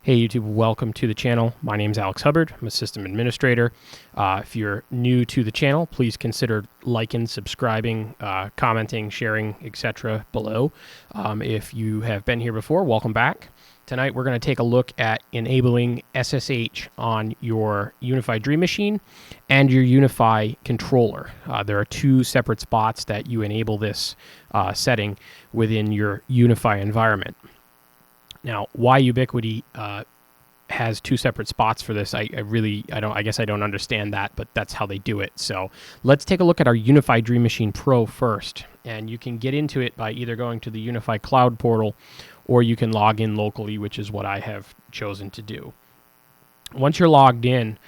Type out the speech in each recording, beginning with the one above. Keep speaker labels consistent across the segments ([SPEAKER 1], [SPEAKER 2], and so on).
[SPEAKER 1] Hey YouTube, welcome to the channel. My name is Alex Hubbard. I'm a system administrator. If you're new to the channel, please consider liking, subscribing, commenting, sharing, etc. below. If you have been here before, welcome back. Tonight we're going to take a look at enabling SSH on your Unifi Dream Machine and your Unifi controller. There are two separate spots that you enable this setting within your Unifi environment. Now, why Ubiquiti has two separate spots for this, I guess I don't understand that, but that's how they do it. So let's take a look at our Unifi Dream Machine Pro first. And you can get into it by either going to the Unifi Cloud portal, or you can log in locally, which is what I have chosen to do. Once you're logged in,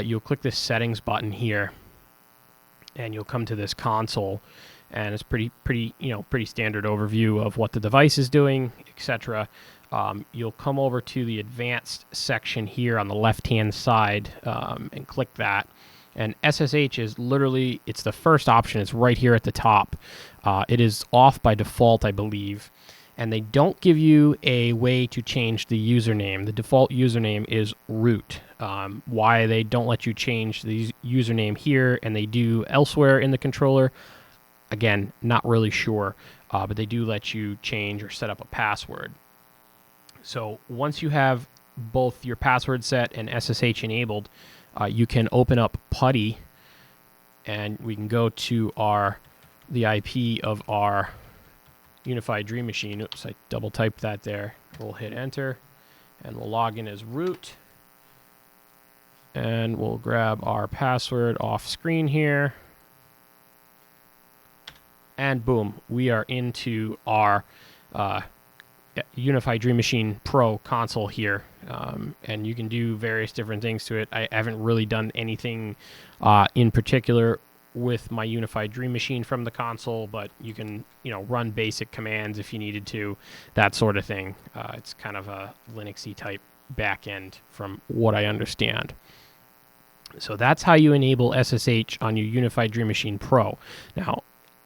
[SPEAKER 1] you'll click this settings button here, and you'll come to this console. And it's pretty standard overview of what the device is doing, etc. You'll come over to the advanced section here on the left-hand side and click that. And SSH is literally, it's the first option. It's right here at the top. It is off by default, I believe. And they don't give you a way to change the username. The default username is root. Why they don't let you change the username here and they do elsewhere in the controller, again, not really sure, but they do let you change or set up a password. So once you have both your password set and SSH enabled, you can open up PuTTY, and we can go to the IP of our Unifi Dream Machine. Oops, I double typed that there. We'll hit enter, and we'll log in as root, and we'll grab our password off screen here. And boom, we are into our Unifi Dream Machine Pro console here. And you can do various different things to it. I haven't really done anything in particular with my Unifi Dream Machine from the console, but you can run basic commands if you needed to, that sort of thing. It's kind of a Linuxy type backend from what I understand. So that's how you enable SSH on your Unifi Dream Machine Pro. Now,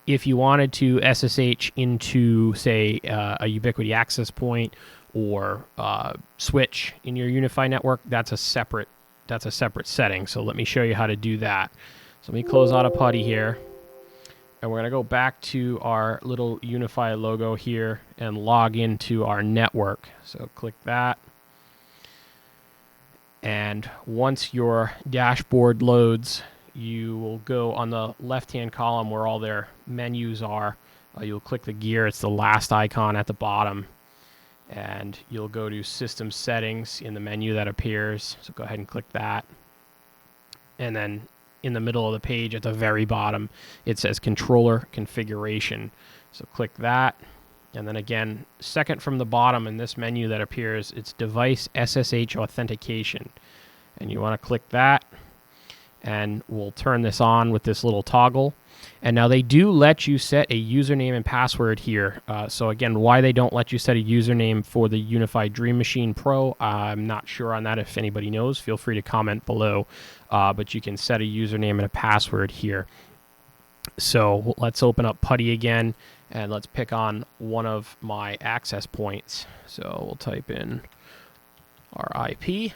[SPEAKER 1] if you wanted to SSH into, say, a Ubiquiti access point or switch in your Unifi network, that's a separate setting. So let me show you how to do that. So let me close out of PuTTY here, and we're going to go back to our little Unifi logo here and log into our network. So click that. And once your dashboard loads, you will go on the left-hand column where all their menus are. You'll click the gear. It's the last icon at the bottom. And you'll go to System Settings in the menu that appears. So go ahead and click that. And then in the middle of the page at the very bottom, it says Controller Configuration. So click that. And then again, second from the bottom in this menu that appears, it's Device SSH Authentication. And you want to click that. And we'll turn this on with this little toggle. And now they do let you set a username and password here. So again, why they don't let you set a username for the Unifi Dream Machine Pro, I'm not sure on that. If anybody knows, feel free to comment below. But you can set a username and a password here. So let's open up PuTTY again, and let's pick on one of my access points. So we'll type in our IP,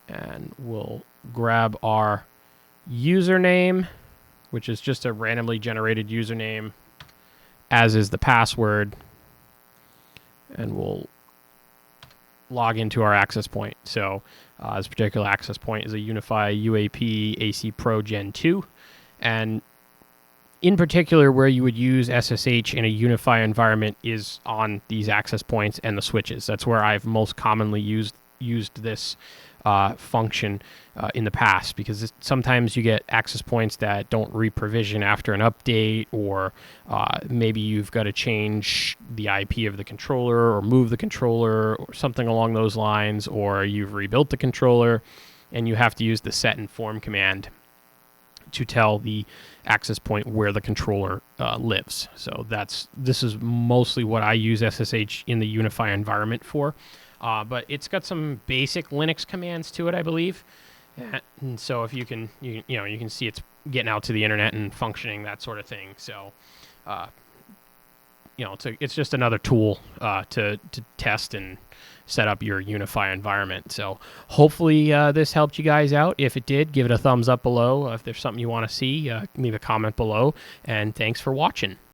[SPEAKER 1] and we'll grab our username, which is just a randomly generated username, as is the password, and we'll log into our access point. So this particular access point is a Unifi UAP AC Pro Gen 2, and in particular where you would use SSH in a Unifi environment is on these access points and the switches. That's where I've most commonly used this function in the past, because sometimes you get access points that don't re-provision after an update, or maybe you've got to change the IP of the controller or move the controller or something along those lines, or you've rebuilt the controller and you have to use the set inform command to tell the access point where the controller lives. So this is mostly what I use SSH in the Unifi environment for. But it's got some basic Linux commands to it, I believe. And so if you can see it's getting out to the internet and functioning, that sort of thing. So it's just another tool to test and set up your Unifi environment. So hopefully this helped you guys out. If it did, give it a thumbs up below. If there's something you want to see, leave a comment below. And thanks for watching.